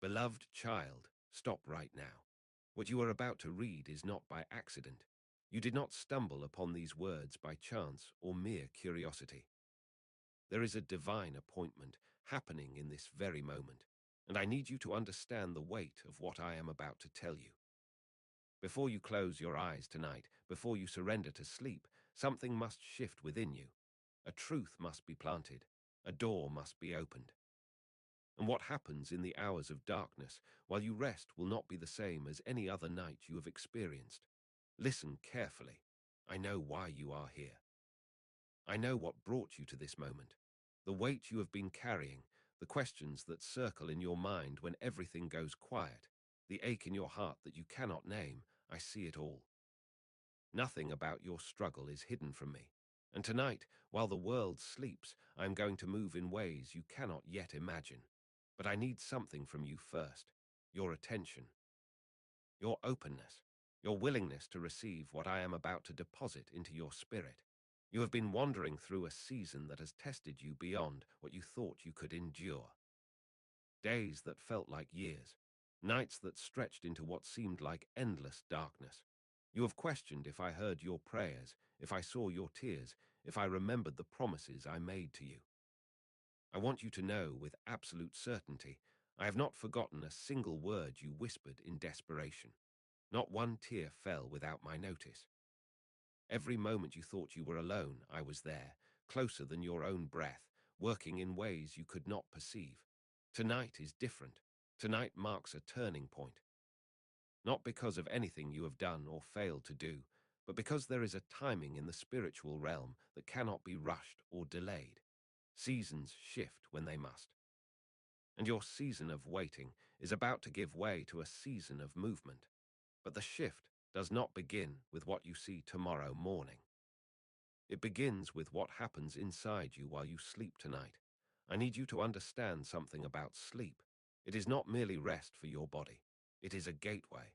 Beloved child, stop right now. What you are about to read is not by accident. You did not stumble upon these words by chance or mere curiosity. There is a divine appointment happening in this very moment, and I need you to understand the weight of what I am about to tell you. Before you close your eyes tonight, before you surrender to sleep, something must shift within you. A truth must be planted. A door must be opened. And what happens in the hours of darkness while you rest will not be the same as any other night you have experienced. Listen carefully. I know why you are here. I know what brought you to this moment. The weight you have been carrying, the questions that circle in your mind when everything goes quiet, the ache in your heart that you cannot name, I see it all. Nothing about your struggle is hidden from me. And tonight, while the world sleeps, I am going to move in ways you cannot yet imagine. But I need something from you first, your attention, your openness, your willingness to receive what I am about to deposit into your spirit. You have been wandering through a season that has tested you beyond what you thought you could endure. Days that felt like years, nights that stretched into what seemed like endless darkness. You have questioned if I heard your prayers, if I saw your tears, if I remembered the promises I made to you. I want you to know with absolute certainty, I have not forgotten a single word you whispered in desperation. Not one tear fell without my notice. Every moment you thought you were alone, I was there, closer than your own breath, working in ways you could not perceive. Tonight is different. Tonight marks a turning point. Not because of anything you have done or failed to do, but because there is a timing in the spiritual realm that cannot be rushed or delayed. Seasons shift when they must. And your season of waiting is about to give way to a season of movement. But the shift does not begin with what you see tomorrow morning. It begins with what happens inside you while you sleep tonight. I need you to understand something about sleep. It is not merely rest for your body. It is a gateway.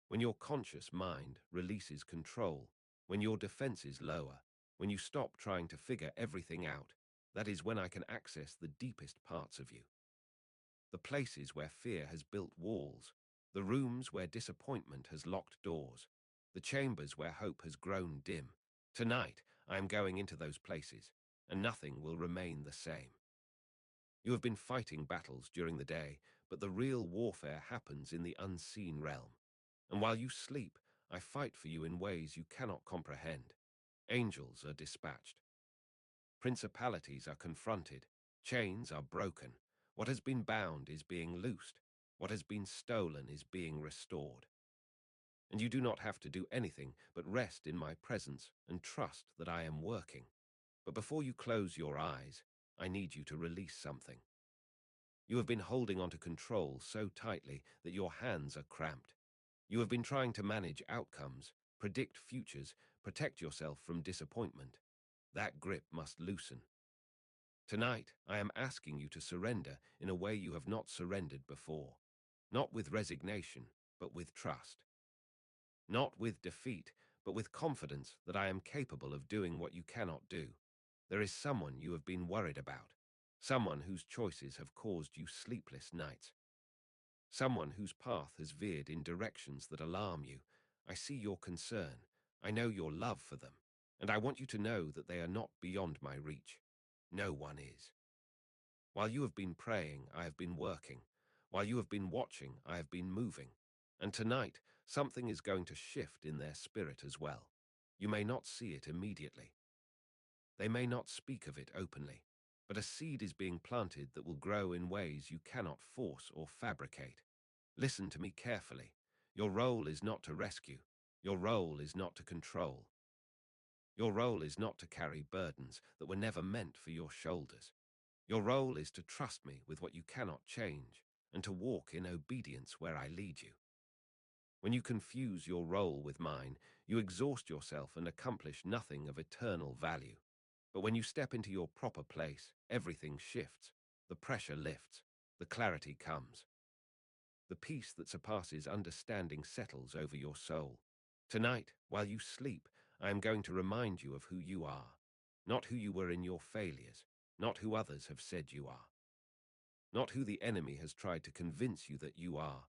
When your conscious mind releases control, when your defenses lower, when you stop trying to figure everything out, that is when I can access the deepest parts of you. The places where fear has built walls, the rooms where disappointment has locked doors, the chambers where hope has grown dim. Tonight, I am going into those places, and nothing will remain the same. You have been fighting battles during the day, but the real warfare happens in the unseen realm. And while you sleep, I fight for you in ways you cannot comprehend. Angels are dispatched. Principalities are confronted. Chains are broken. What has been bound is being loosed. What has been stolen is being restored. And you do not have to do anything but rest in my presence and trust that I am working. But before you close your eyes, I need you to release something. You have been holding on to control so tightly that your hands are cramped. You have been trying to manage outcomes, predict futures, protect yourself from disappointment. That grip must loosen. Tonight, I am asking you to surrender in a way you have not surrendered before. Not with resignation, but with trust. Not with defeat, but with confidence that I am capable of doing what you cannot do. There is someone you have been worried about. Someone whose choices have caused you sleepless nights. Someone whose path has veered in directions that alarm you. I see your concern. I know your love for them. And I want you to know that they are not beyond my reach. No one is. While you have been praying, I have been working. While you have been watching, I have been moving. And tonight, something is going to shift in their spirit as well. You may not see it immediately. They may not speak of it openly, but a seed is being planted that will grow in ways you cannot force or fabricate. Listen to me carefully. Your role is not to rescue. Your role is not to control. Your role is not to carry burdens that were never meant for your shoulders. Your role is to trust me with what you cannot change and to walk in obedience where I lead you. When you confuse your role with mine, you exhaust yourself and accomplish nothing of eternal value. But when you step into your proper place, everything shifts, the pressure lifts, the clarity comes. The peace that surpasses understanding settles over your soul. Tonight, while you sleep, I am going to remind you of who you are, not who you were in your failures, not who others have said you are. not who the enemy has tried to convince you that you are,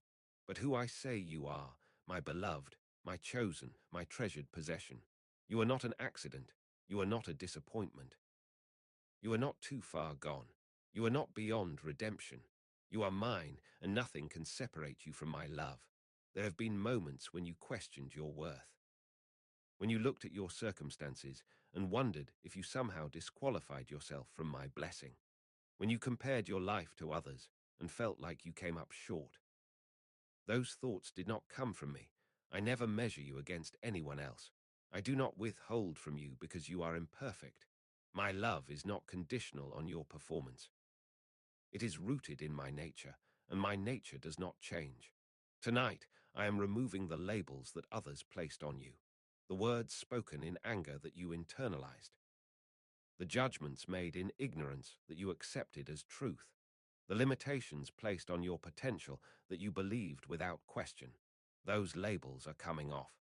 but who I say you are, my beloved, my chosen, my treasured possession. You are not an accident. You are not a disappointment. You are not too far gone. You are not beyond redemption. You are mine, and nothing can separate you from my love. There have been moments when you questioned your worth, when you looked at your circumstances and wondered if you somehow disqualified yourself from my blessing, when you compared your life to others and felt like you came up short. Those thoughts did not come from me. I never measure you against anyone else. I do not withhold from you because you are imperfect. My love is not conditional on your performance. It is rooted in my nature, and my nature does not change. Tonight, I am removing the labels that others placed on you, the words spoken in anger that you internalized, the judgments made in ignorance that you accepted as truth, the limitations placed on your potential that you believed without question. Those labels are coming off.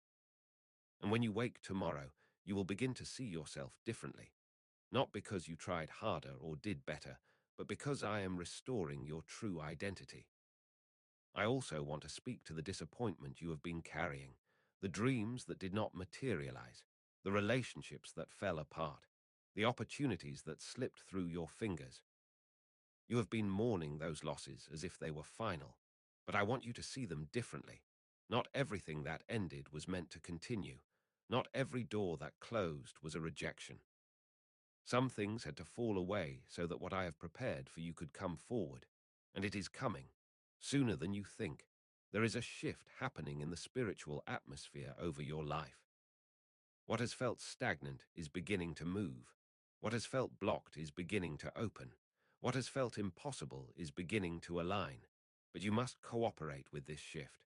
And when you wake tomorrow, you will begin to see yourself differently, not because you tried harder or did better, but because I am restoring your true identity. I also want to speak to the disappointment you have been carrying, the dreams that did not materialize, the relationships that fell apart, the opportunities that slipped through your fingers. You have been mourning those losses as if they were final, but I want you to see them differently. Not everything that ended was meant to continue. Not every door that closed was a rejection. Some things had to fall away so that what I have prepared for you could come forward, and it is coming, sooner than you think. There is a shift happening in the spiritual atmosphere over your life. What has felt stagnant is beginning to move. What has felt blocked is beginning to open. What has felt impossible is beginning to align. But you must cooperate with this shift.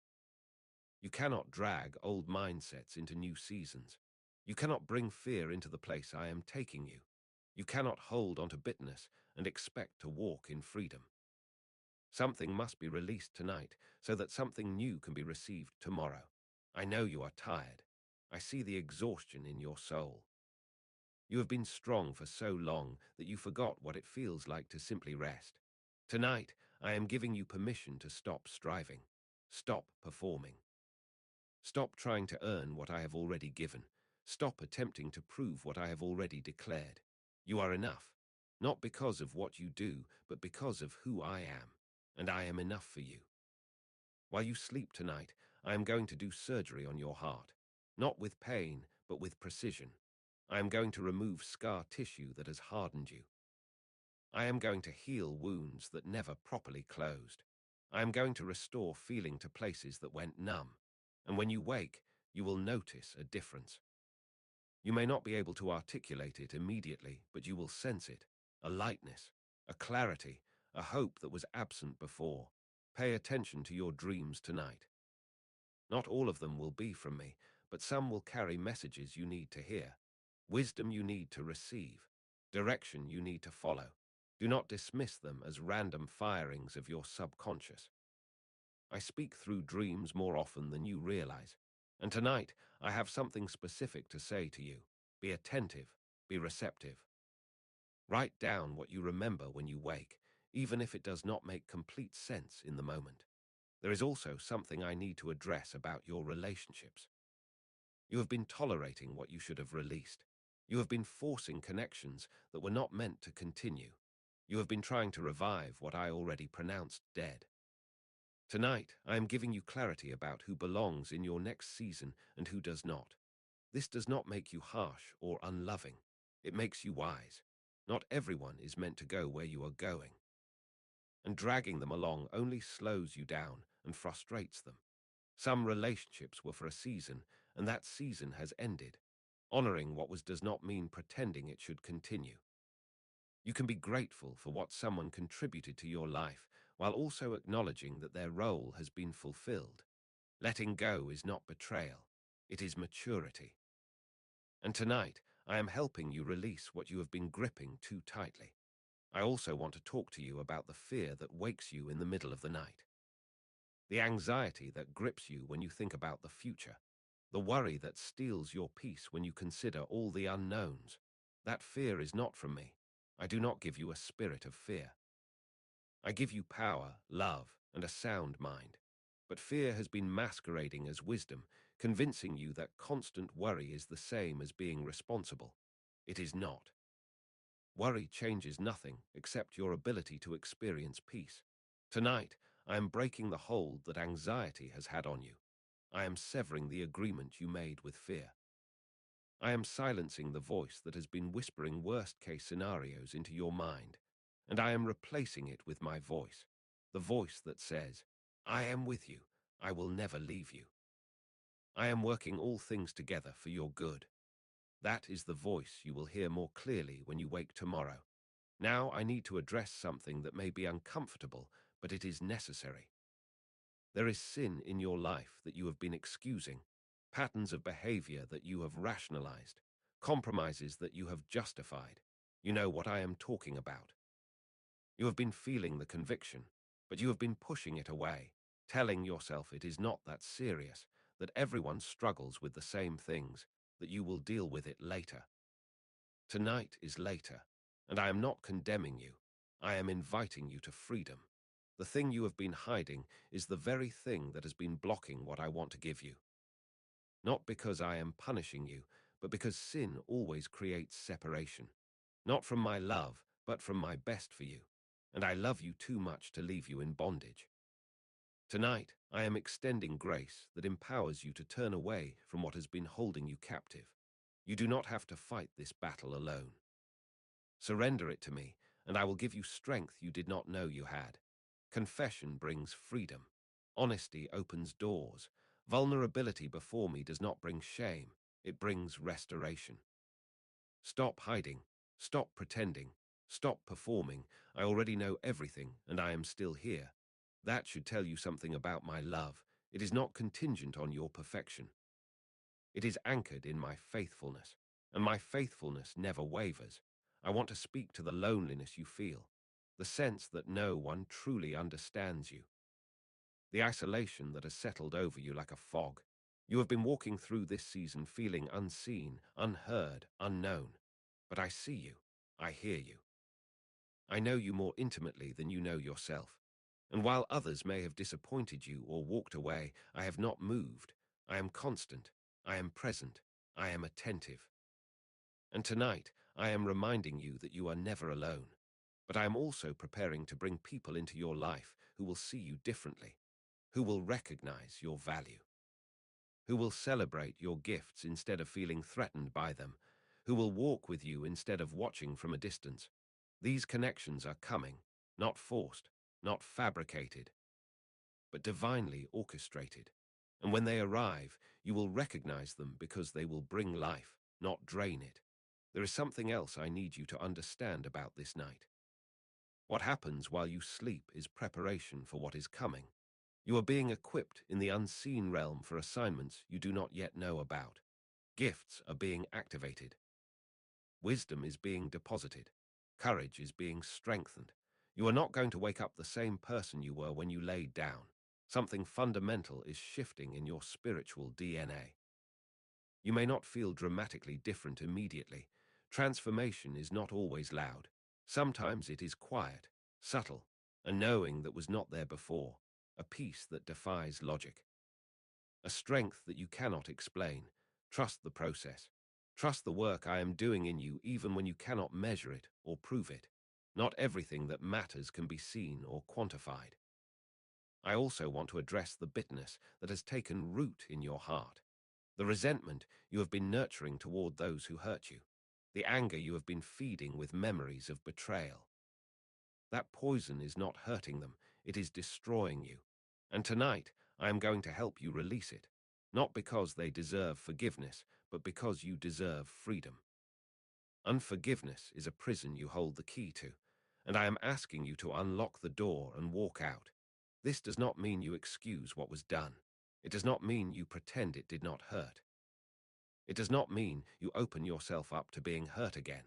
You cannot drag old mindsets into new seasons. You cannot bring fear into the place I am taking you. You cannot hold onto bitterness and expect to walk in freedom. Something must be released tonight so that something new can be received tomorrow. I know you are tired. I see the exhaustion in your soul. You have been strong for so long that you forgot what it feels like to simply rest. Tonight, I am giving you permission to stop striving. Stop performing. Stop trying to earn what I have already given. Stop attempting to prove what I have already declared. You are enough, not because of what you do, but because of who I am, and I am enough for you. While you sleep tonight, I am going to do surgery on your heart, not with pain, but with precision. I am going to remove scar tissue that has hardened you. I am going to heal wounds that never properly closed. I am going to restore feeling to places that went numb. And when you wake, you will notice a difference. You may not be able to articulate it immediately, but you will sense it. A lightness, a clarity, a hope that was absent before. Pay attention to your dreams tonight. Not all of them will be from me, but some will carry messages you need to hear, wisdom you need to receive, direction you need to follow. Do not dismiss them as random firings of your subconscious. I speak through dreams more often than you realize, and tonight I have something specific to say to you. Be attentive, be receptive. Write down what you remember when you wake, even if it does not make complete sense in the moment. There is also something I need to address about your relationships. You have been tolerating what you should have released. You have been forcing connections that were not meant to continue. You have been trying to revive what I already pronounced dead. Tonight, I am giving you clarity about who belongs in your next season and who does not. This does not make you harsh or unloving. It makes you wise. Not everyone is meant to go where you are going. And dragging them along only slows you down and frustrates them. Some relationships were for a season, and that season has ended. Honoring what was does not mean pretending it should continue. You can be grateful for what someone contributed to your life, while also acknowledging that their role has been fulfilled. Letting go is not betrayal. It is maturity. And tonight, I am helping you release what you have been gripping too tightly. I also want to talk to you about the fear that wakes you in the middle of the night. The anxiety that grips you when you think about the future. The worry that steals your peace when you consider all the unknowns. That fear is not from me. I do not give you a spirit of fear. I give you power, love, and a sound mind. But fear has been masquerading as wisdom, convincing you that constant worry is the same as being responsible. It is not. Worry changes nothing except your ability to experience peace. Tonight, I am breaking the hold that anxiety has had on you. I am severing the agreement you made with fear. I am silencing the voice that has been whispering worst-case scenarios into your mind, and I am replacing it with my voice, the voice that says, I am with you, I will never leave you. I am working all things together for your good. That is the voice you will hear more clearly when you wake tomorrow. Now I need to address something that may be uncomfortable, but it is necessary. There is sin in your life that you have been excusing, patterns of behavior that you have rationalized, compromises that you have justified. You know what I am talking about. You have been feeling the conviction, but you have been pushing it away, telling yourself it is not that serious, that everyone struggles with the same things, that you will deal with it later. Tonight is later, and I am not condemning you. I am inviting you to freedom. The thing you have been hiding is the very thing that has been blocking what I want to give you. Not because I am punishing you, but because sin always creates separation. Not from my love, but from my best for you. And I love you too much to leave you in bondage. Tonight, I am extending grace that empowers you to turn away from what has been holding you captive. You do not have to fight this battle alone. Surrender it to me, and I will give you strength you did not know you had. Confession brings freedom. Honesty opens doors. Vulnerability before me does not bring shame. It brings restoration. Stop hiding. Stop pretending. Stop performing. I already know everything, and I am still here. That should tell you something about my love. It is not contingent on your perfection. It is anchored in my faithfulness, and my faithfulness never wavers. I want to speak to the loneliness you feel, the sense that no one truly understands you, the isolation that has settled over you like a fog. You have been walking through this season feeling unseen, unheard, unknown. But I see you. I hear you. I know you more intimately than you know yourself. And while others may have disappointed you or walked away, I have not moved. I am constant. I am present. I am attentive. And tonight, I am reminding you that you are never alone. But I am also preparing to bring people into your life who will see you differently, who will recognize your value, who will celebrate your gifts instead of feeling threatened by them, who will walk with you instead of watching from a distance. These connections are coming, not forced, not fabricated, but divinely orchestrated. And when they arrive, you will recognize them because they will bring life, not drain it. There is something else I need you to understand about this night. What happens while you sleep is preparation for what is coming. You are being equipped in the unseen realm for assignments you do not yet know about. Gifts are being activated. Wisdom is being deposited. Courage is being strengthened. You are not going to wake up the same person you were when you laid down. Something fundamental is shifting in your spiritual DNA. You may not feel dramatically different immediately. Transformation is not always loud. Sometimes it is quiet, subtle, a knowing that was not there before, a peace that defies logic, a strength that you cannot explain. Trust the process. Trust the work I am doing in you even when you cannot measure it or prove it. Not everything that matters can be seen or quantified. I also want to address the bitterness that has taken root in your heart, the resentment you have been nurturing toward those who hurt you, the anger you have been feeding with memories of betrayal. That poison is not hurting them, it is destroying you. And tonight, I am going to help you release it, not because they deserve forgiveness, but because you deserve freedom. Unforgiveness is a prison you hold the key to, and I am asking you to unlock the door and walk out. This does not mean you excuse what was done. It does not mean you pretend it did not hurt. It does not mean you open yourself up to being hurt again.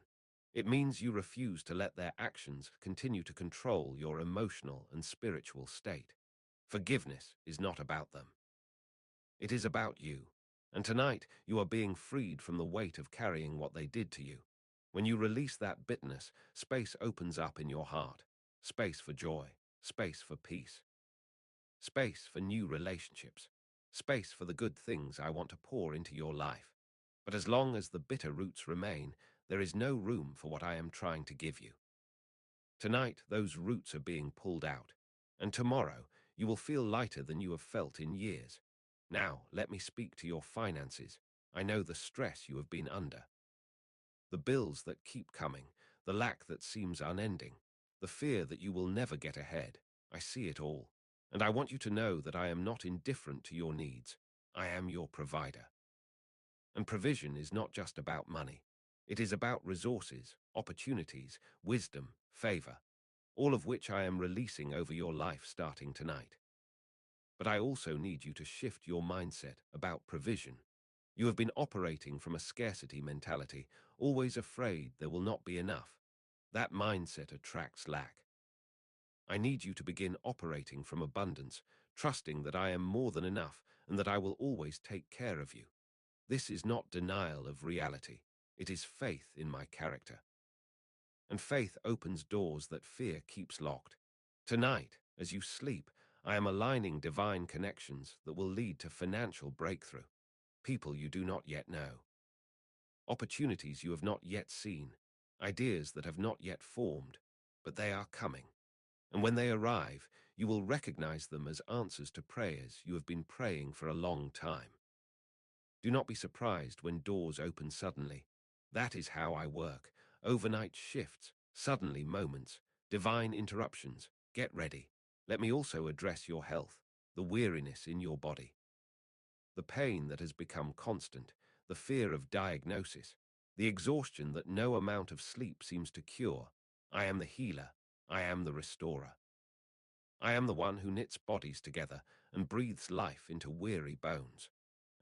It means you refuse to let their actions continue to control your emotional and spiritual state. Forgiveness is not about them. It is about you. And tonight, you are being freed from the weight of carrying what they did to you. When you release that bitterness, space opens up in your heart. Space for joy, space for peace, space for new relationships, space for the good things I want to pour into your life. But as long as the bitter roots remain, there is no room for what I am trying to give you. Tonight, those roots are being pulled out, and tomorrow you will feel lighter than you have felt in years. Now, let me speak to your finances. I know the stress you have been under, the bills that keep coming, the lack that seems unending, the fear that you will never get ahead. I see it all, and I want you to know that I am not indifferent to your needs. I am your provider. And provision is not just about money. It is about resources, opportunities, wisdom, favor, all of which I am releasing over your life starting tonight. But I also need you to shift your mindset about provision. You have been operating from a scarcity mentality, always afraid there will not be enough. That mindset attracts lack. I need you to begin operating from abundance, trusting that I am more than enough and that I will always take care of you. This is not denial of reality. It is faith in my character. And faith opens doors that fear keeps locked. Tonight, as you sleep, I am aligning divine connections that will lead to financial breakthrough. People you do not yet know, opportunities you have not yet seen, ideas that have not yet formed, but they are coming. And when they arrive, you will recognize them as answers to prayers you have been praying for a long time. Do not be surprised when doors open suddenly. That is how I work. Overnight shifts, suddenly moments, divine interruptions. Get ready. Let me also address your health, the weariness in your body, the pain that has become constant, the fear of diagnosis, the exhaustion that no amount of sleep seems to cure. I am the healer. I am the restorer. I am the one who knits bodies together and breathes life into weary bones.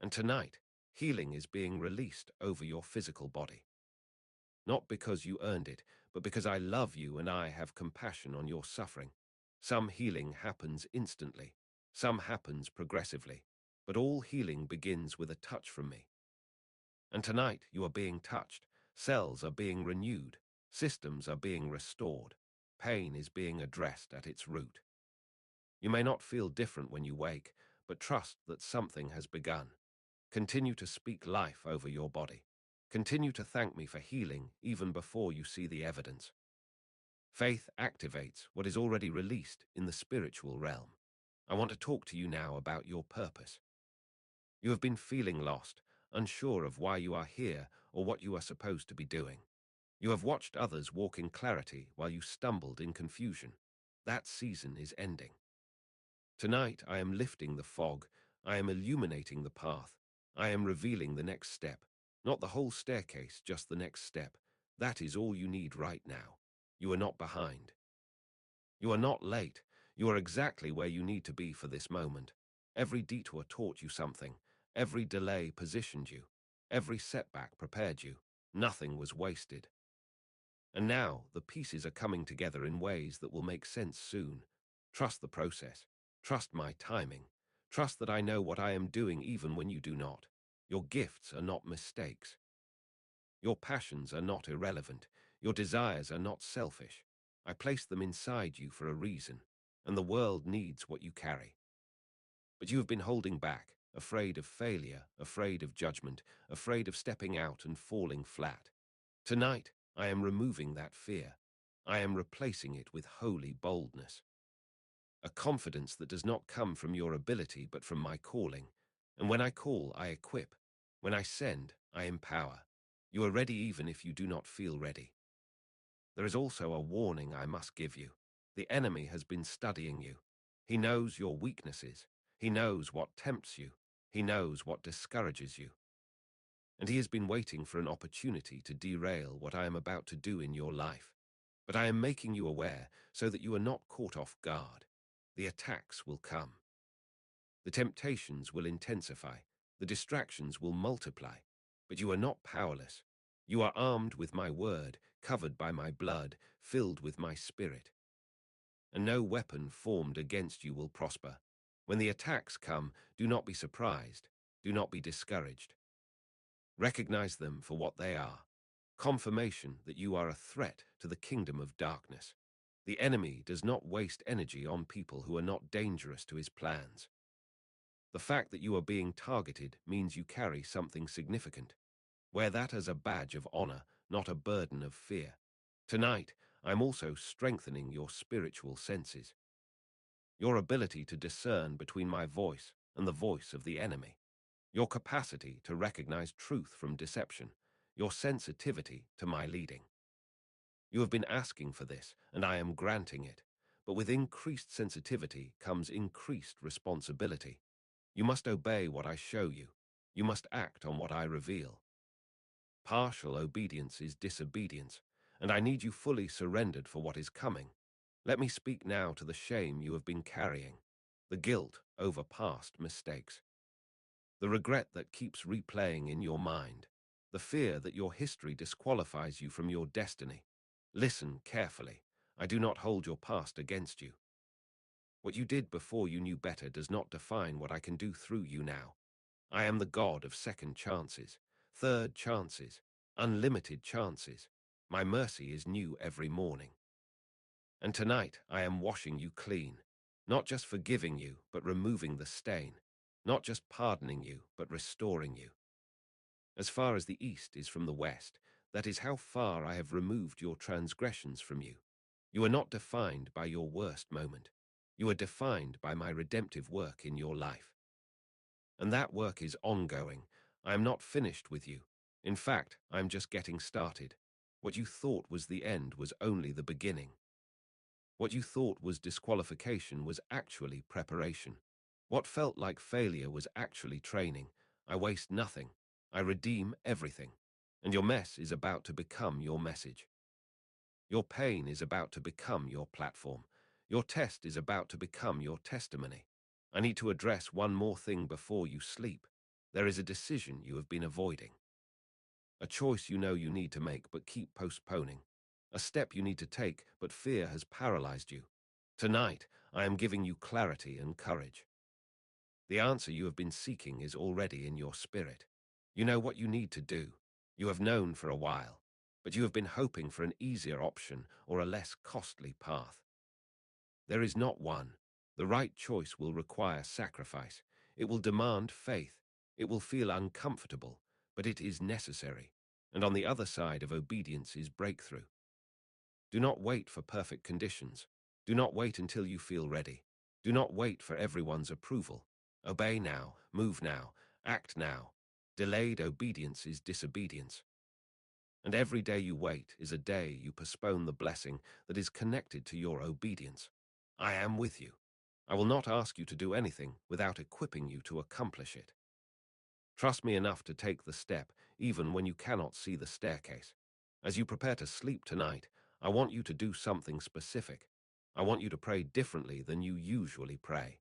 And tonight, healing is being released over your physical body. Not because you earned it, but because I love you and I have compassion on your suffering. Some healing happens instantly, some happens progressively, but all healing begins with a touch from me. And tonight you are being touched, cells are being renewed, systems are being restored, pain is being addressed at its root. You may not feel different when you wake, but trust that something has begun. Continue to speak life over your body. Continue to thank me for healing even before you see the evidence. Faith activates what is already released in the spiritual realm. I want to talk to you now about your purpose. You have been feeling lost, unsure of why you are here or what you are supposed to be doing. You have watched others walk in clarity while you stumbled in confusion. That season is ending. Tonight I am lifting the fog, I am illuminating the path, I am revealing the next step. Not the whole staircase, just the next step. That is all you need right now. You are not behind. You are not late. You are exactly where you need to be for this moment. Every detour taught you something. Every delay positioned you. Every setback prepared you. Nothing was wasted. And now the pieces are coming together in ways that will make sense soon. Trust the process. Trust my timing. Trust that I know what I am doing even when you do not. Your gifts are not mistakes. Your passions are not irrelevant. Your desires are not selfish. I placed them inside you for a reason, and the world needs what you carry. But you have been holding back, afraid of failure, afraid of judgment, afraid of stepping out and falling flat. Tonight, I am removing that fear. I am replacing it with holy boldness. A confidence that does not come from your ability but from my calling. And when I call, I equip. When I send, I empower. You are ready even if you do not feel ready. There is also a warning I must give you. The enemy has been studying you. He knows your weaknesses. He knows what tempts you. He knows what discourages you. And he has been waiting for an opportunity to derail what I am about to do in your life. But I am making you aware so that you are not caught off guard. The attacks will come. The temptations will intensify. The distractions will multiply. But you are not powerless. You are armed with my word, covered by my blood, filled with my spirit. And no weapon formed against you will prosper. When the attacks come, do not be surprised. Do not be discouraged. Recognize them for what they are. Confirmation that you are a threat to the kingdom of darkness. The enemy does not waste energy on people who are not dangerous to his plans. The fact that you are being targeted means you carry something significant. Wear that as a badge of honor, not a burden of fear. Tonight, I'm also strengthening your spiritual senses. Your ability to discern between my voice and the voice of the enemy. Your capacity to recognize truth from deception. Your sensitivity to my leading. You have been asking for this, and I am granting it. But with increased sensitivity comes increased responsibility. You must obey what I show you. You must act on what I reveal. Partial obedience is disobedience, and I need you fully surrendered for what is coming. Let me speak now to the shame you have been carrying, the guilt over past mistakes, the regret that keeps replaying in your mind, the fear that your history disqualifies you from your destiny. Listen carefully. I do not hold your past against you. What you did before you knew better does not define what I can do through you now. I am the God of second chances, third chances, unlimited chances. My mercy is new every morning. And tonight I am washing you clean, not just forgiving you, but removing the stain, not just pardoning you, but restoring you. As far as the east is from the west, that is how far I have removed your transgressions from you. You are not defined by your worst moment. You are defined by my redemptive work in your life. And that work is ongoing. I am not finished with you. In fact, I am just getting started. What you thought was the end was only the beginning. What you thought was disqualification was actually preparation. What felt like failure was actually training. I waste nothing. I redeem everything. And your mess is about to become your message. Your pain is about to become your platform. Your test is about to become your testimony. I need to address one more thing before you sleep. There is a decision you have been avoiding. A choice you know you need to make but keep postponing. A step you need to take but fear has paralyzed you. Tonight, I am giving you clarity and courage. The answer you have been seeking is already in your spirit. You know what you need to do. You have known for a while, but you have been hoping for an easier option or a less costly path. There is not one. The right choice will require sacrifice. It will demand faith. It will feel uncomfortable, but it is necessary. And on the other side of obedience is breakthrough. Do not wait for perfect conditions. Do not wait until you feel ready. Do not wait for everyone's approval. Obey now, move now, act now. Delayed obedience is disobedience. And every day you wait is a day you postpone the blessing that is connected to your obedience. I am with you. I will not ask you to do anything without equipping you to accomplish it. Trust me enough to take the step, even when you cannot see the staircase. As you prepare to sleep tonight, I want you to do something specific. I want you to pray differently than you usually pray.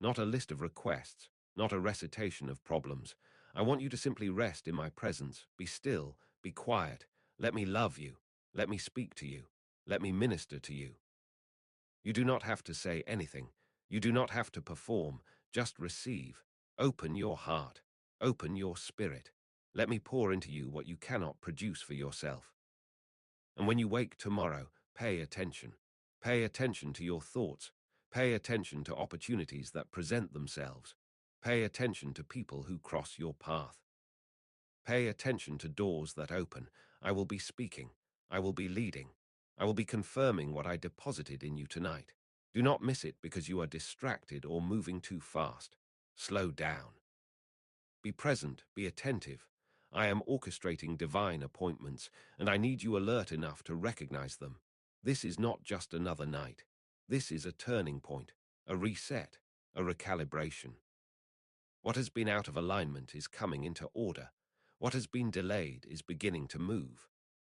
Not a list of requests, not a recitation of problems. I want you to simply rest in my presence, be still, be quiet. Let me love you. Let me speak to you. Let me minister to you. You do not have to say anything. You do not have to perform. Just receive. Open your heart. Open your spirit. Let me pour into you what you cannot produce for yourself. And when you wake tomorrow, pay attention. Pay attention to your thoughts. Pay attention to opportunities that present themselves. Pay attention to people who cross your path. Pay attention to doors that open. I will be speaking. I will be leading. I will be confirming what I deposited in you tonight. Do not miss it because you are distracted or moving too fast. Slow down. Be present, be attentive. I am orchestrating divine appointments, and I need you alert enough to recognize them. This is not just another night. This is a turning point, a reset, a recalibration. What has been out of alignment is coming into order. What has been delayed is beginning to move.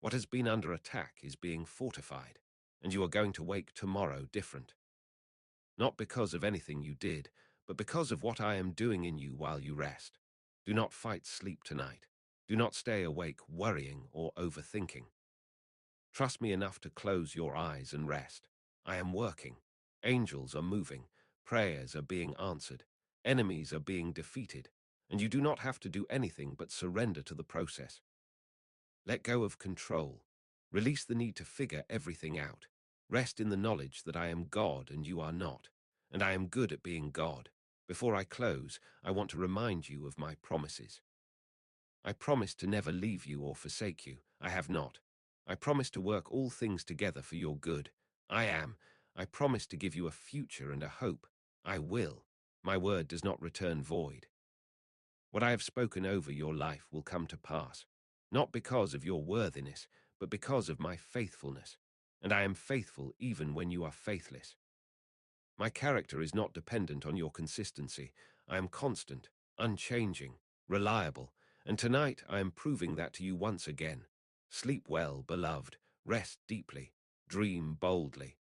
What has been under attack is being fortified, and you are going to wake tomorrow different. Not because of anything you did, but because of what I am doing in you while you rest. Do not fight sleep tonight. Do not stay awake worrying or overthinking. Trust me enough to close your eyes and rest. I am working. Angels are moving. Prayers are being answered. Enemies are being defeated. And you do not have to do anything but surrender to the process. Let go of control. Release the need to figure everything out. Rest in the knowledge that I am God and you are not, and I am good at being God. Before I close, I want to remind you of my promises. I promise to never leave you or forsake you. I have not. I promise to work all things together for your good. I am. I promise to give you a future and a hope. I will. My word does not return void. What I have spoken over your life will come to pass, not because of your worthiness, but because of my faithfulness. And I am faithful even when you are faithless. My character is not dependent on your consistency. I am constant, unchanging, reliable, and tonight I am proving that to you once again. Sleep well, beloved, rest deeply, dream boldly,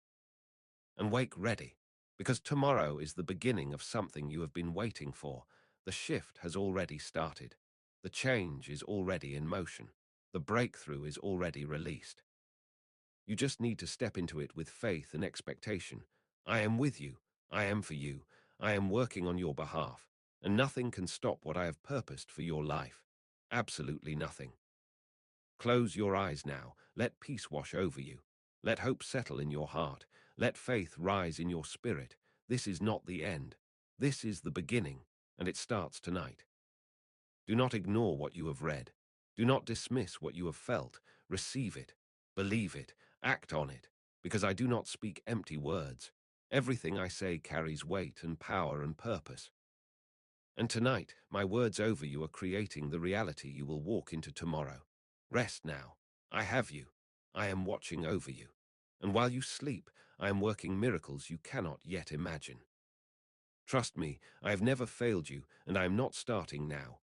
and wake ready, because tomorrow is the beginning of something you have been waiting for. The shift has already started. The change is already in motion. The breakthrough is already released. You just need to step into it with faith and expectation. I am with you. I am for you. I am working on your behalf, and nothing can stop what I have purposed for your life. Absolutely nothing. Close your eyes now. Let peace wash over you. Let hope settle in your heart. Let faith rise in your spirit. This is not the end. This is the beginning, and it starts tonight. Do not ignore what you have read. Do not dismiss what you have felt. Receive it. Believe it. Act on it, because I do not speak empty words. Everything I say carries weight and power and purpose. And tonight, my words over you are creating the reality you will walk into tomorrow. Rest now. I have you. I am watching over you. And while you sleep, I am working miracles you cannot yet imagine. Trust me, I have never failed you, and I am not starting now.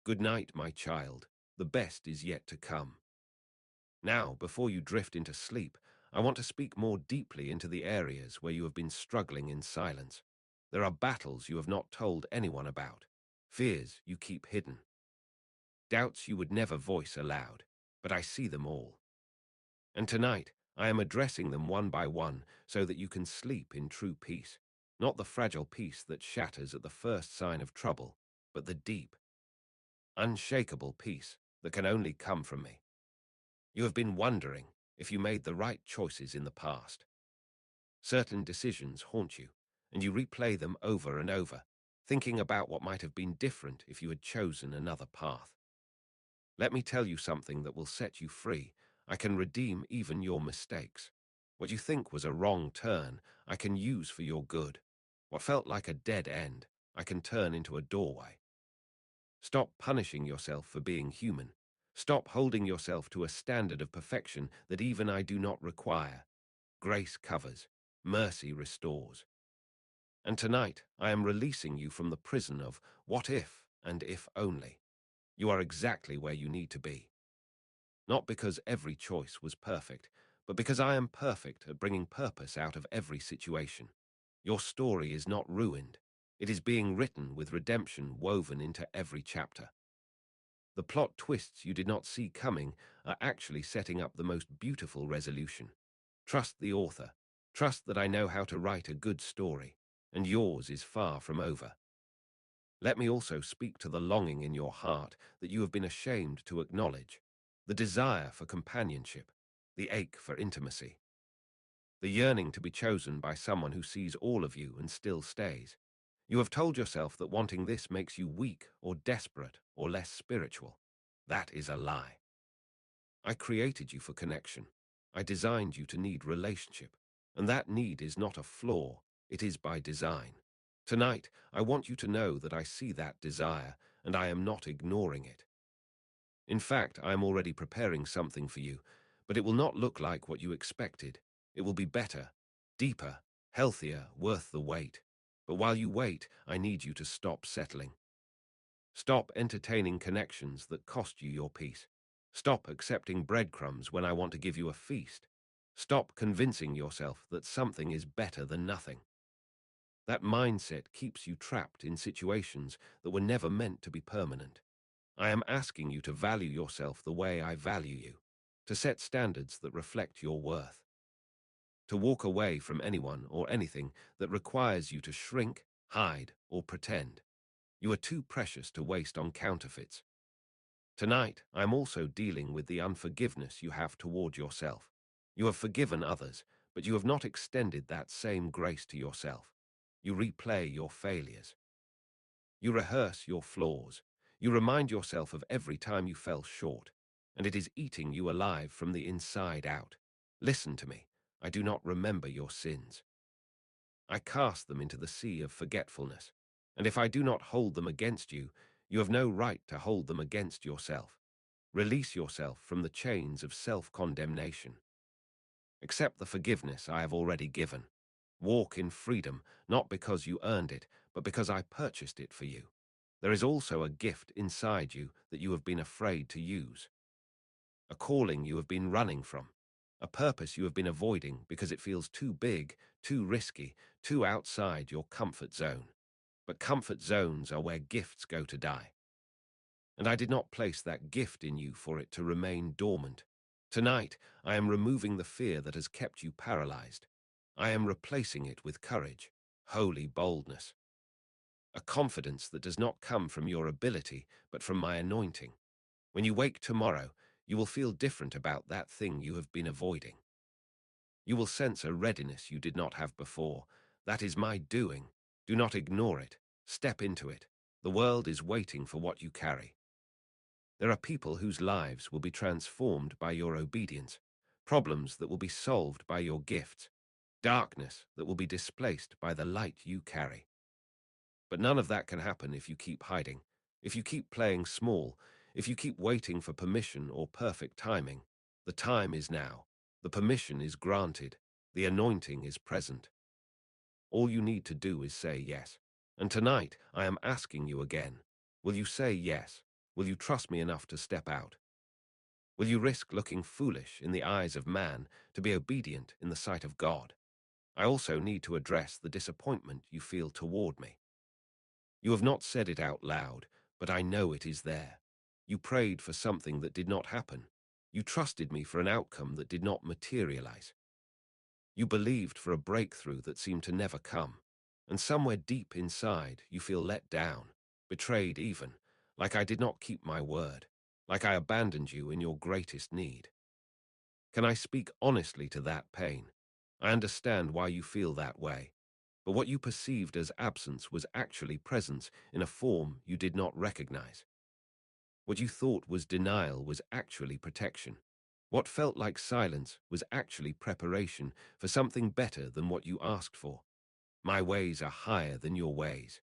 Good night, my child. The best is yet to come. Now, before you drift into sleep, I want to speak more deeply into the areas where you have been struggling in silence. There are battles you have not told anyone about, fears you keep hidden, doubts you would never voice aloud, but I see them all. And tonight, I am addressing them one by one so that you can sleep in true peace, not the fragile peace that shatters at the first sign of trouble, but the deep, unshakable peace that can only come from me. You have been wondering if you made the right choices in the past. Certain decisions haunt you, and you replay them over and over, thinking about what might have been different if you had chosen another path. Let me tell you something that will set you free. I can redeem even your mistakes. What you think was a wrong turn, I can use for your good. What felt like a dead end, I can turn into a doorway. Stop punishing yourself for being human. Stop holding yourself to a standard of perfection that even I do not require. Grace covers, mercy restores. And tonight, I am releasing you from the prison of what if and if only. You are exactly where you need to be. Not because every choice was perfect, but because I am perfect at bringing purpose out of every situation. Your story is not ruined. It is being written with redemption woven into every chapter. The plot twists you did not see coming are actually setting up the most beautiful resolution. Trust the author. Trust that I know how to write a good story, and yours is far from over. Let me also speak to the longing in your heart that you have been ashamed to acknowledge, the desire for companionship, the ache for intimacy, the yearning to be chosen by someone who sees all of you and still stays. You have told yourself that wanting this makes you weak or desperate or less spiritual. That is a lie. I created you for connection. I designed you to need relationship, and that need is not a flaw, it is by design. Tonight, I want you to know that I see that desire, and I am not ignoring it. In fact, I am already preparing something for you, but it will not look like what you expected. It will be better, deeper, healthier, worth the wait. But while you wait, I need you to stop settling. Stop entertaining connections that cost you your peace. Stop accepting breadcrumbs when I want to give you a feast. Stop convincing yourself that something is better than nothing. That mindset keeps you trapped in situations that were never meant to be permanent. I am asking you to value yourself the way I value you, to set standards that reflect your worth, to walk away from anyone or anything that requires you to shrink, hide, or pretend. You are too precious to waste on counterfeits. Tonight, I'm also dealing with the unforgiveness you have toward yourself. You have forgiven others, but you have not extended that same grace to yourself. You replay your failures. You rehearse your flaws. You remind yourself of every time you fell short, and it is eating you alive from the inside out. Listen to me. I do not remember your sins. I cast them into the sea of forgetfulness, and if I do not hold them against you, you have no right to hold them against yourself. Release yourself from the chains of self-condemnation. Accept the forgiveness I have already given. Walk in freedom, not because you earned it, but because I purchased it for you. There is also a gift inside you that you have been afraid to use. A calling you have been running from. A purpose you have been avoiding because it feels too big, too risky, too outside your comfort zone. But comfort zones are where gifts go to die. And I did not place that gift in you for it to remain dormant. Tonight, I am removing the fear that has kept you paralyzed. I am replacing it with courage, holy boldness. A confidence that does not come from your ability, but from my anointing. When you wake tomorrow, you will feel different about that thing you have been avoiding. You will sense a readiness you did not have before. That is my doing. Do not ignore it. Step into it. The world is waiting for what you carry. There are people whose lives will be transformed by your obedience, problems that will be solved by your gifts, darkness that will be displaced by the light you carry. But none of that can happen if you keep hiding, if you keep playing small, if you keep waiting for permission or perfect timing. The time is now. The permission is granted. The anointing is present. All you need to do is say yes. And tonight, I am asking you again, will you say yes? Will you trust me enough to step out? Will you risk looking foolish in the eyes of man to be obedient in the sight of God? I also need to address the disappointment you feel toward me. You have not said it out loud, but I know it is there. You prayed for something that did not happen. You trusted me for an outcome that did not materialize. You believed for a breakthrough that seemed to never come. And somewhere deep inside, you feel let down, betrayed even, like I did not keep my word, like I abandoned you in your greatest need. Can I speak honestly to that pain? I understand why you feel that way, but what you perceived as absence was actually presence in a form you did not recognize. What you thought was denial was actually protection. What felt like silence was actually preparation for something better than what you asked for. My ways are higher than your ways.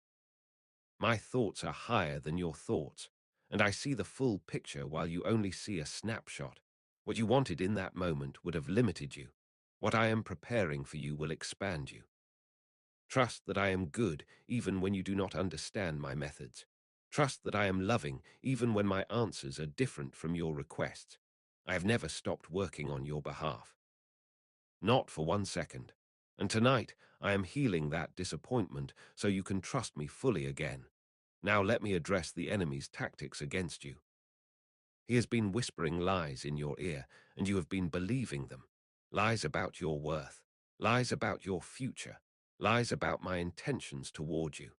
My thoughts are higher than your thoughts, and I see the full picture while you only see a snapshot. What you wanted in that moment would have limited you. What I am preparing for you will expand you. Trust that I am good even when you do not understand my methods. Trust that I am loving even when my answers are different from your requests. I have never stopped working on your behalf. Not for 1 second. And tonight, I am healing that disappointment so you can trust me fully again. Now let me address the enemy's tactics against you. He has been whispering lies in your ear, and you have been believing them. Lies about your worth, lies about your future, lies about my intentions toward you.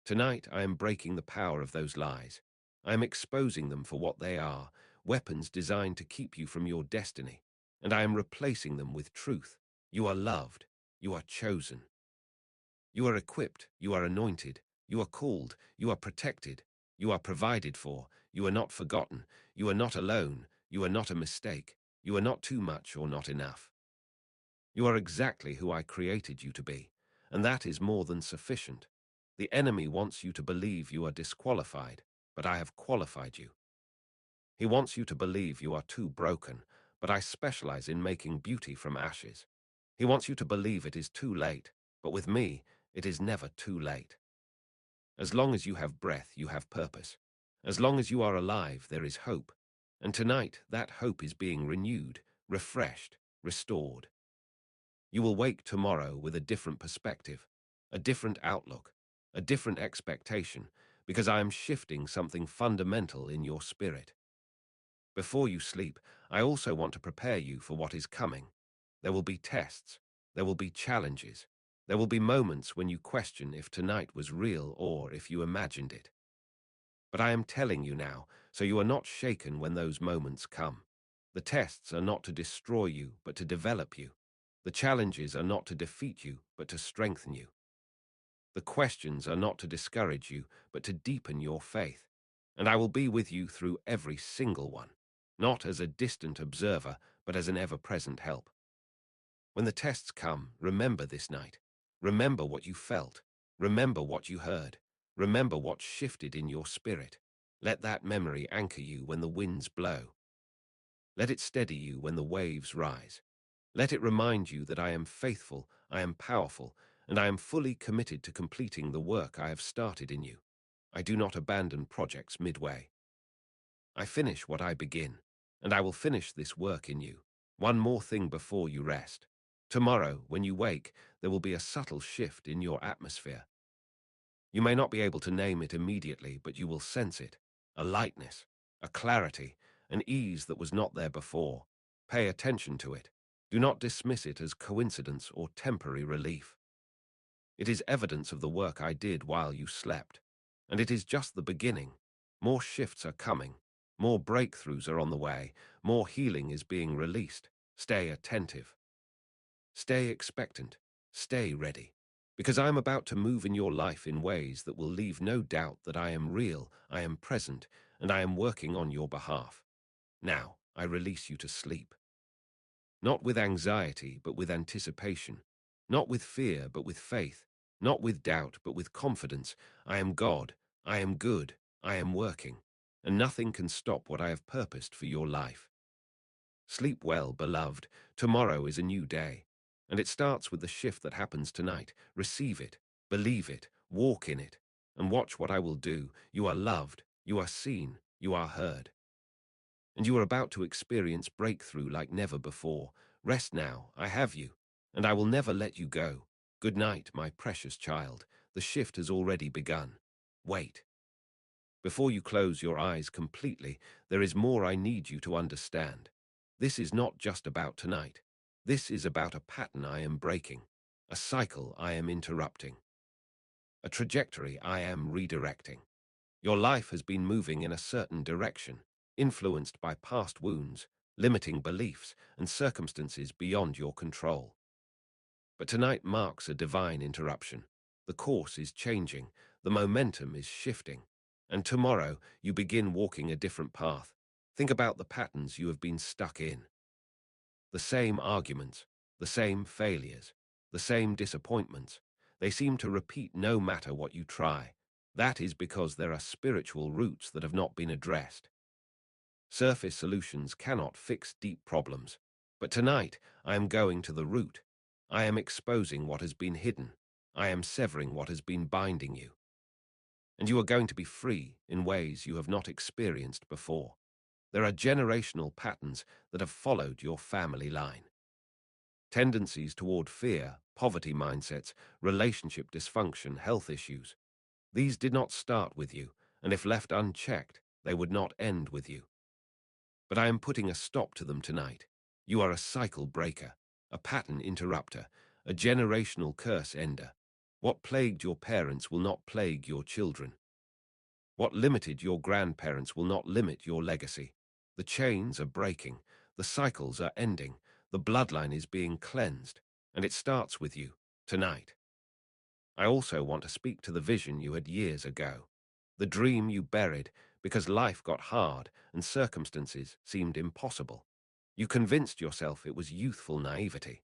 Tonight, I am breaking the power of those lies. I am exposing them for what they are, weapons designed to keep you from your destiny, and I am replacing them with truth. You are loved. You are chosen. You are equipped. You are anointed. You are called. You are protected. You are provided for. You are not forgotten. You are not alone. You are not a mistake. You are not too much or not enough. You are exactly who I created you to be, and that is more than sufficient. The enemy wants you to believe you are disqualified, but I have qualified you. He wants you to believe you are too broken, but I specialize in making beauty from ashes. He wants you to believe it is too late, but with me, it is never too late. As long as you have breath, you have purpose. As long as you are alive, there is hope. And tonight, that hope is being renewed, refreshed, restored. You will wake tomorrow with a different perspective, a different outlook, a different expectation, because I am shifting something fundamental in your spirit. Before you sleep, I also want to prepare you for what is coming. There will be tests. There will be challenges. There will be moments when you question if tonight was real or if you imagined it. But I am telling you now, so you are not shaken when those moments come. The tests are not to destroy you, but to develop you. The challenges are not to defeat you, but to strengthen you. The questions are not to discourage you, but to deepen your faith. And I will be with you through every single one, not as a distant observer, but as an ever-present help. When the tests come, remember this night. Remember what you felt. Remember what you heard. Remember what shifted in your spirit. Let that memory anchor you when the winds blow. Let it steady you when the waves rise. Let it remind you that I am faithful, I am powerful, and I am fully committed to completing the work I have started in you. I do not abandon projects midway. I finish what I begin, and I will finish this work in you. One more thing before you rest. Tomorrow, when you wake, there will be a subtle shift in your atmosphere. You may not be able to name it immediately, but you will sense it. A lightness, a clarity, an ease that was not there before. Pay attention to it. Do not dismiss it as coincidence or temporary relief. It is evidence of the work I did while you slept. And it is just the beginning. More shifts are coming. More breakthroughs are on the way. More healing is being released. Stay attentive. Stay expectant. Stay ready. Because I am about to move in your life in ways that will leave no doubt that I am real, I am present, and I am working on your behalf. Now, I release you to sleep. Not with anxiety, but with anticipation. Not with fear, but with faith. Not with doubt, but with confidence. I am God. I am good. I am working. And nothing can stop what I have purposed for your life. Sleep well, beloved. Tomorrow is a new day. And it starts with the shift that happens tonight. Receive it. Believe it. Walk in it. And watch what I will do. You are loved. You are seen. You are heard. And you are about to experience breakthrough like never before. Rest now, I have you, and I will never let you go. Good night, my precious child. The shift has already begun. Wait. Before you close your eyes completely, there is more I need you to understand. This is not just about tonight. This is about a pattern I am breaking, a cycle I am interrupting, a trajectory I am redirecting. Your life has been moving in a certain direction, influenced by past wounds, limiting beliefs, and circumstances beyond your control. But tonight marks a divine interruption. The course is changing, the momentum is shifting, and tomorrow you begin walking a different path. Think about the patterns you have been stuck in. The same arguments, the same failures, the same disappointments. They seem to repeat no matter what you try. That is because there are spiritual roots that have not been addressed. Surface solutions cannot fix deep problems. But tonight, I am going to the root. I am exposing what has been hidden. I am severing what has been binding you. And you are going to be free in ways you have not experienced before. There are generational patterns that have followed your family line. Tendencies toward fear, poverty mindsets, relationship dysfunction, health issues. These did not start with you, and if left unchecked, they would not end with you. But I am putting a stop to them tonight. You are a cycle breaker, a pattern interrupter, a generational curse ender. What plagued your parents will not plague your children. What limited your grandparents will not limit your legacy. The chains are breaking, the cycles are ending, the bloodline is being cleansed, and it starts with you, tonight. I also want to speak to the vision you had years ago, the dream you buried because life got hard and circumstances seemed impossible. You convinced yourself it was youthful naivety,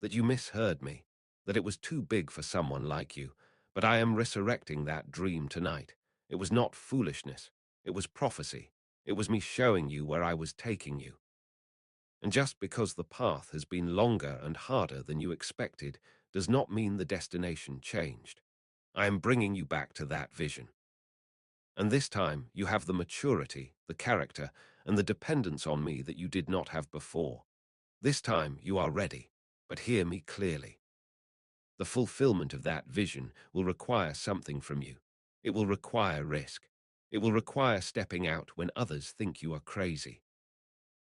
that you misheard me, that it was too big for someone like you, but I am resurrecting that dream tonight. It was not foolishness, it was prophecy. It was me showing you where I was taking you. And just because the path has been longer and harder than you expected does not mean the destination changed. I am bringing you back to that vision. And this time you have the maturity, the character, and the dependence on me that you did not have before. This time you are ready, but hear me clearly. The fulfillment of that vision will require something from you. It will require risk. It will require stepping out when others think you are crazy.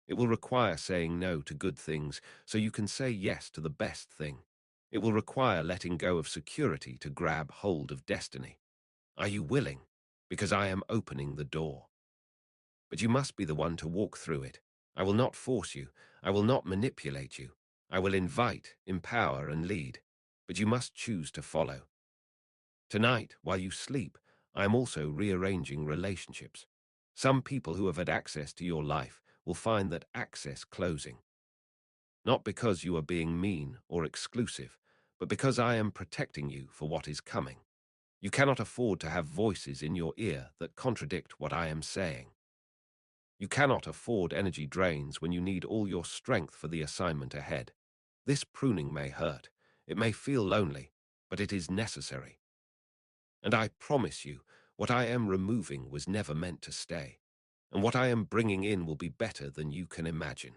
It will require saying no to good things so you can say yes to the best thing. It will require letting go of security to grab hold of destiny. Are you willing? Because I am opening the door. But you must be the one to walk through it. I will not force you. I will not manipulate you. I will invite, empower, and lead, but you must choose to follow. Tonight, while you sleep, I am also rearranging relationships. Some people who have had access to your life will find that access closing. Not because you are being mean or exclusive, but because I am protecting you for what is coming. You cannot afford to have voices in your ear that contradict what I am saying. You cannot afford energy drains when you need all your strength for the assignment ahead. This pruning may hurt, it may feel lonely, but it is necessary. And I promise you, what I am removing was never meant to stay, and what I am bringing in will be better than you can imagine.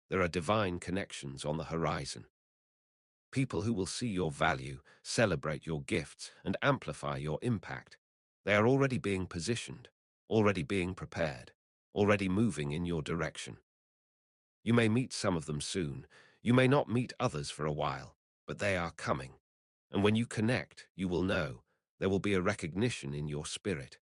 There are divine connections on the horizon. People who will see your value, celebrate your gifts, and amplify your impact. They are already being positioned, already being prepared, already moving in your direction. You may meet some of them soon, you may not meet others for a while, but they are coming. And when you connect, you will know, there will be a recognition in your spirit.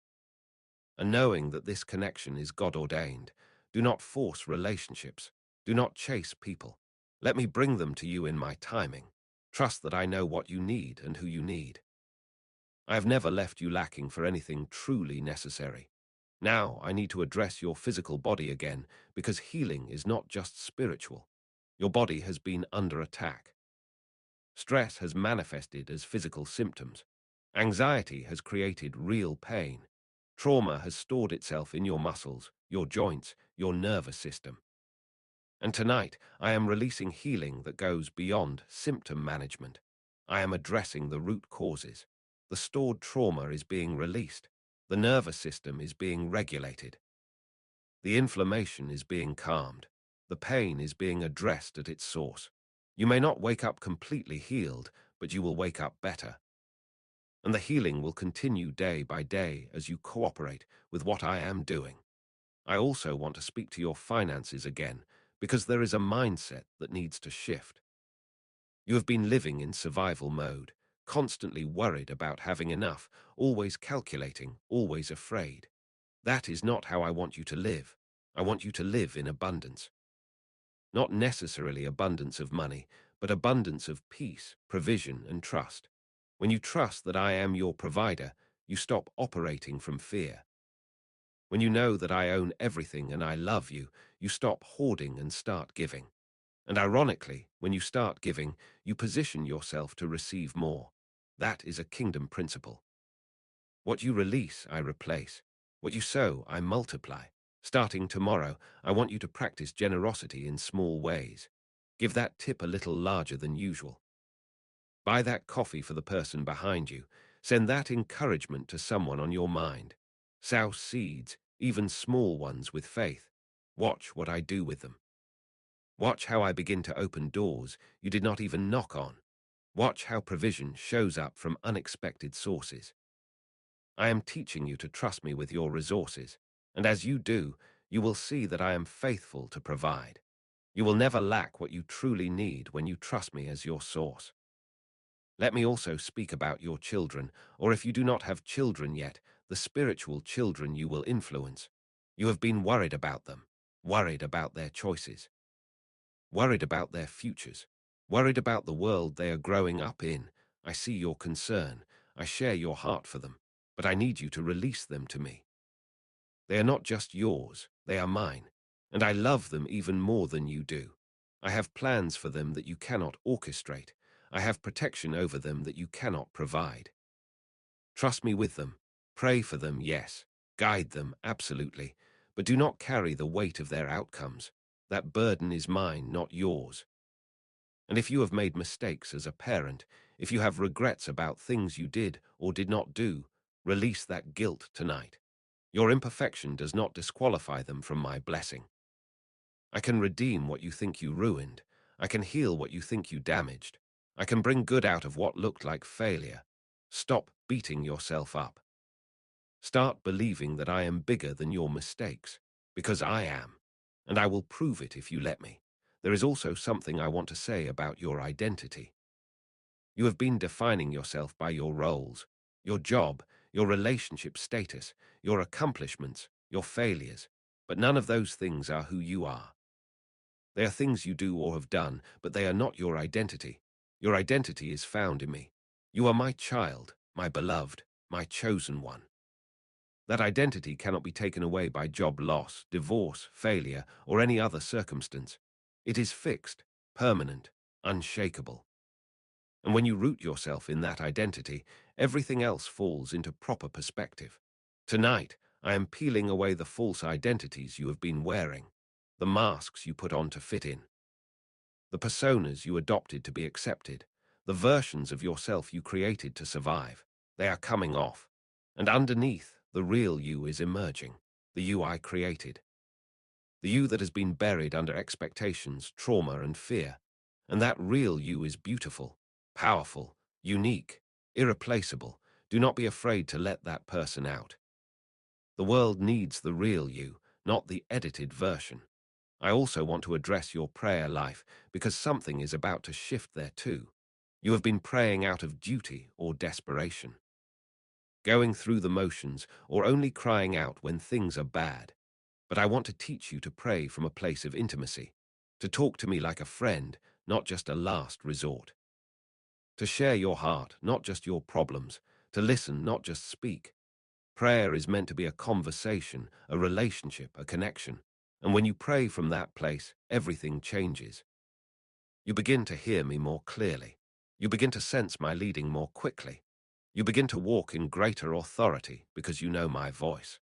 And knowing that this connection is God-ordained, do not force relationships, do not chase people. Let me bring them to you in my timing. Trust that I know what you need and who you need. I have never left you lacking for anything truly necessary. Now I need to address your physical body again, because healing is not just spiritual. Your body has been under attack. Stress has manifested as physical symptoms. Anxiety has created real pain. Trauma has stored itself in your muscles, your joints, your nervous system. And tonight, I am releasing healing that goes beyond symptom management. I am addressing the root causes. The stored trauma is being released. The nervous system is being regulated. The inflammation is being calmed. The pain is being addressed at its source. You may not wake up completely healed, but you will wake up better. And the healing will continue day by day as you cooperate with what I am doing. I also want to speak to your finances again, because there is a mindset that needs to shift. You have been living in survival mode, constantly worried about having enough, always calculating, always afraid. That is not how I want you to live. I want you to live in abundance. Not necessarily abundance of money, but abundance of peace, provision, and trust. When you trust that I am your provider, you stop operating from fear. When you know that I own everything and I love you, you stop hoarding and start giving. And ironically, when you start giving, you position yourself to receive more. That is a kingdom principle. What you release, I replace. What you sow, I multiply. Starting tomorrow, I want you to practice generosity in small ways. Give that tip a little larger than usual. Buy that coffee for the person behind you. Send that encouragement to someone on your mind. Sow seeds, even small ones, with faith. Watch what I do with them. Watch how I begin to open doors you did not even knock on. Watch how provision shows up from unexpected sources. I am teaching you to trust me with your resources, and as you do, you will see that I am faithful to provide. You will never lack what you truly need when you trust me as your source. Let me also speak about your children, or if you do not have children yet, the spiritual children you will influence. You have been worried about them, worried about their choices, worried about their futures, worried about the world they are growing up in. I see your concern. I share your heart for them, but I need you to release them to me. They are not just yours, they are mine, and I love them even more than you do. I have plans for them that you cannot orchestrate. I have protection over them that you cannot provide. Trust me with them. Pray for them, yes. Guide them, absolutely. But do not carry the weight of their outcomes. That burden is mine, not yours. And if you have made mistakes as a parent, if you have regrets about things you did or did not do, release that guilt tonight. Your imperfection does not disqualify them from my blessing. I can redeem what you think you ruined. I can heal what you think you damaged. I can bring good out of what looked like failure. Stop beating yourself up. Start believing that I am bigger than your mistakes, because I am, and I will prove it if you let me. There is also something I want to say about your identity. You have been defining yourself by your roles, your job, your relationship status, your accomplishments, your failures, but none of those things are who you are. They are things you do or have done, but they are not your identity. Your identity is found in me. You are my child, my beloved, my chosen one. That identity cannot be taken away by job loss, divorce, failure, or any other circumstance. It is fixed, permanent, unshakable. And when you root yourself in that identity, everything else falls into proper perspective. Tonight, I am peeling away the false identities you have been wearing, the masks you put on to fit in, the personas you adopted to be accepted, the versions of yourself you created to survive. They are coming off, and underneath, the real you is emerging, the you I created. The you that has been buried under expectations, trauma, and fear. And that real you is beautiful, powerful, unique, irreplaceable. Do not be afraid to let that person out. The world needs the real you, not the edited version. I also want to address your prayer life because something is about to shift there too. You have been praying out of duty or desperation, going through the motions or only crying out when things are bad. But I want to teach you to pray from a place of intimacy, to talk to me like a friend, not just a last resort. To share your heart, not just your problems, to listen, not just speak. Prayer is meant to be a conversation, a relationship, a connection. And when you pray from that place, everything changes. You begin to hear me more clearly. You begin to sense my leading more quickly. You begin to walk in greater authority because you know my voice.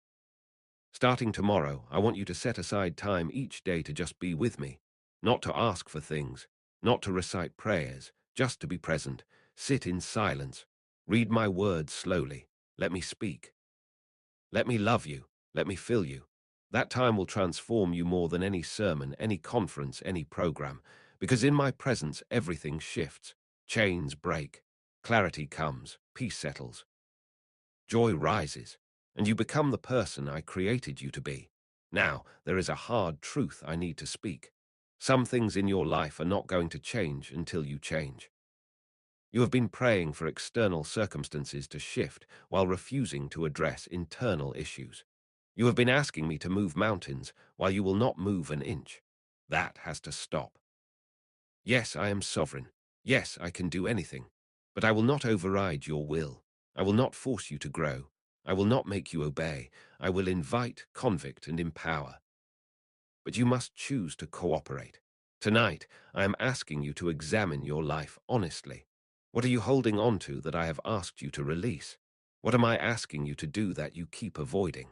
Starting tomorrow, I want you to set aside time each day to just be with me, not to ask for things, not to recite prayers, just to be present, sit in silence, read my words slowly, let me speak. Let me love you, let me fill you. That time will transform you more than any sermon, any conference, any program, because in my presence everything shifts, chains break, clarity comes, peace settles, joy rises, and you become the person I created you to be. Now, there is a hard truth I need to speak. Some things in your life are not going to change until you change. You have been praying for external circumstances to shift while refusing to address internal issues. You have been asking me to move mountains while you will not move an inch. That has to stop. Yes, I am sovereign. Yes, I can do anything. But I will not override your will. I will not force you to grow. I will not make you obey. I will invite, convict, and empower. But you must choose to cooperate. Tonight, I am asking you to examine your life honestly. What are you holding on to that I have asked you to release? What am I asking you to do that you keep avoiding?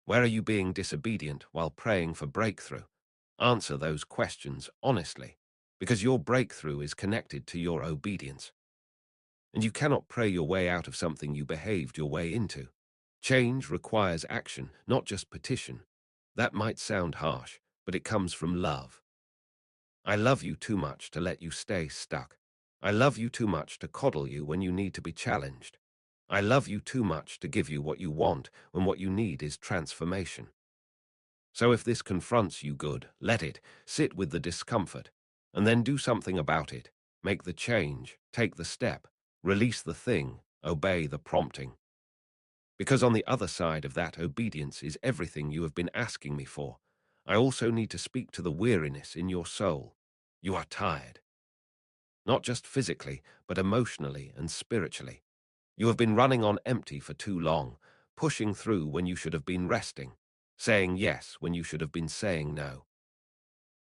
Where are you being disobedient while praying for breakthrough? Answer those questions honestly, because your breakthrough is connected to your obedience. And you cannot pray your way out of something you behaved your way into. Change requires action, not just petition. That might sound harsh, but it comes from love. I love you too much to let you stay stuck. I love you too much to coddle you when you need to be challenged. I love you too much to give you what you want when what you need is transformation. So if this confronts you, good, let it. Sit with the discomfort, and then do something about it. Make the change, take the step, release the thing, obey the prompting. Because on the other side of that obedience is everything you have been asking me for. I also need to speak to the weariness in your soul. You are tired. Not just physically, but emotionally and spiritually. You have been running on empty for too long, pushing through when you should have been resting, saying yes when you should have been saying no.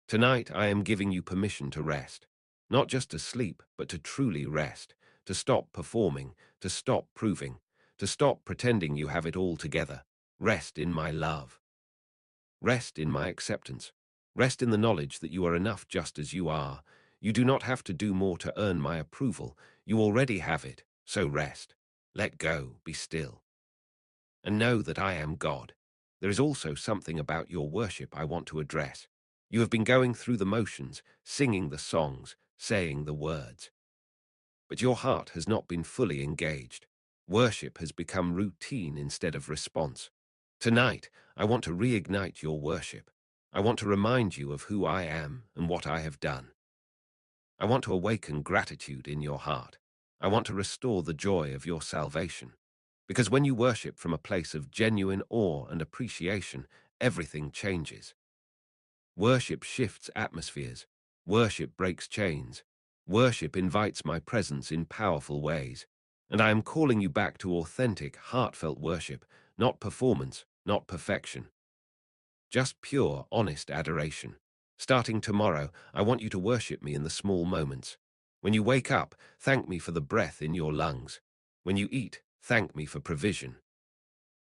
Tonight I am giving you permission to rest, not just to sleep, but to truly rest, to stop performing, to stop proving, to stop pretending you have it all together. Rest in my love. Rest in my acceptance. Rest in the knowledge that you are enough just as you are. You do not have to do more to earn my approval. You already have it, so rest. Let go, be still. And know that I am God. There is also something about your worship I want to address. You have been going through the motions, singing the songs, saying the words. But your heart has not been fully engaged. Worship has become routine instead of response. Tonight, I want to reignite your worship. I want to remind you of who I am and what I have done. I want to awaken gratitude in your heart. I want to restore the joy of your salvation. Because when you worship from a place of genuine awe and appreciation, everything changes. Worship shifts atmospheres. Worship breaks chains. Worship invites my presence in powerful ways. And I am calling you back to authentic, heartfelt worship, not performance, not perfection. Just pure, honest adoration. Starting tomorrow, I want you to worship me in the small moments. When you wake up, thank me for the breath in your lungs. When you eat, thank me for provision.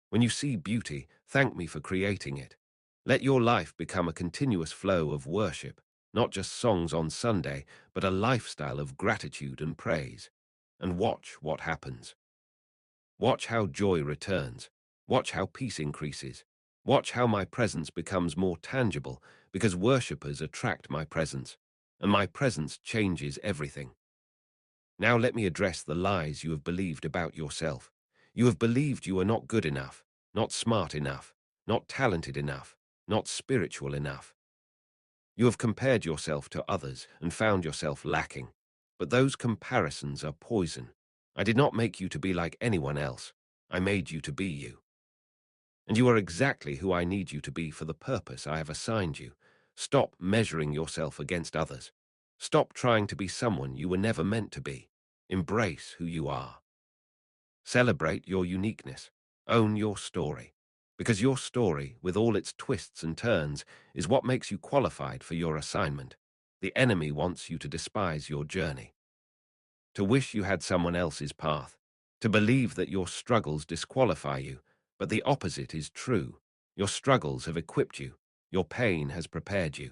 When you see beauty, thank me for creating it. Let your life become a continuous flow of worship, not just songs on Sunday, but a lifestyle of gratitude and praise. And watch what happens. Watch how joy returns. Watch how peace increases. Watch how my presence becomes more tangible, because worshippers attract my presence, and my presence changes everything. Now let me address the lies you have believed about yourself. You have believed you are not good enough, not smart enough, not talented enough, not spiritual enough. You have compared yourself to others and found yourself lacking. But those comparisons are poison. I did not make you to be like anyone else. I made you to be you. And you are exactly who I need you to be for the purpose I have assigned you. Stop measuring yourself against others. Stop trying to be someone you were never meant to be. Embrace who you are. Celebrate your uniqueness. Own your story. Because your story, with all its twists and turns, is what makes you qualified for your assignment. The enemy wants you to despise your journey, to wish you had someone else's path, to believe that your struggles disqualify you, but the opposite is true. Your struggles have equipped you. Your pain has prepared you.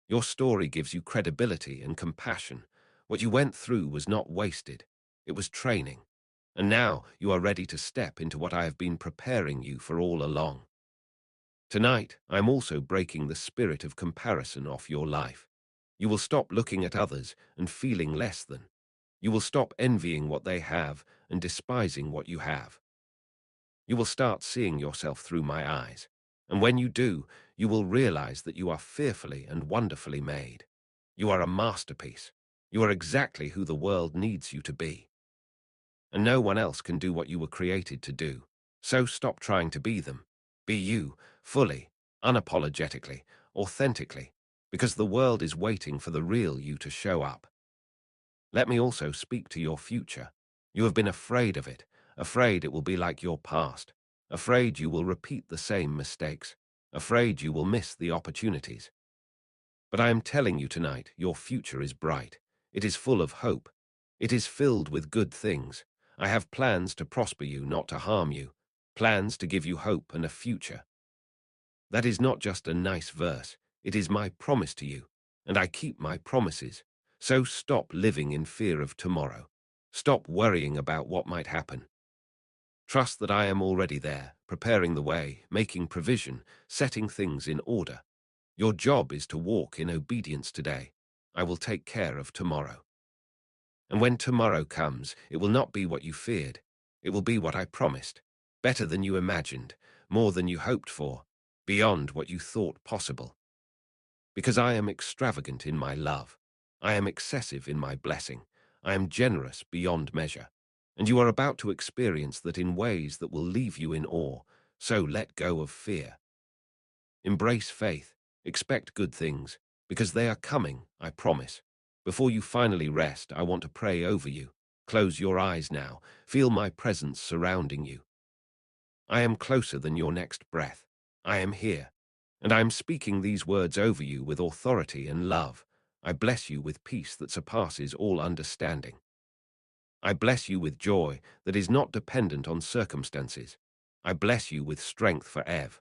Your story gives you credibility and compassion. What you went through was not wasted. It was training. And now you are ready to step into what I have been preparing you for all along. Tonight, I am also breaking the spirit of comparison off your life. You will stop looking at others and feeling less than. You will stop envying what they have and despising what you have. You will start seeing yourself through my eyes. And when you do, you will realize that you are fearfully and wonderfully made. You are a masterpiece. You are exactly who the world needs you to be. And no one else can do what you were created to do. So stop trying to be them. Be you, fully, unapologetically, authentically, because the world is waiting for the real you to show up. Let me also speak to your future. You have been afraid of it, afraid it will be like your past, afraid you will repeat the same mistakes, afraid you will miss the opportunities. But I am telling you tonight, your future is bright. It is full of hope. It is filled with good things. I have plans to prosper you, not to harm you, plans to give you hope and a future. That is not just a nice verse. It is my promise to you, and I keep my promises. So stop living in fear of tomorrow. Stop worrying about what might happen. Trust that I am already there, preparing the way, making provision, setting things in order. Your job is to walk in obedience today. I will take care of tomorrow. And when tomorrow comes, it will not be what you feared. It will be what I promised. Better than you imagined, more than you hoped for, beyond what you thought possible. Because I am extravagant in my love. I am excessive in my blessing. I am generous beyond measure. And you are about to experience that in ways that will leave you in awe. So let go of fear. Embrace faith. Expect good things, because they are coming, I promise. Before you finally rest, I want to pray over you. Close your eyes now. Feel my presence surrounding you. I am closer than your next breath. I am here. And I am speaking these words over you with authority and love. I bless you with peace that surpasses all understanding. I bless you with joy that is not dependent on circumstances. I bless you with strength for Ev.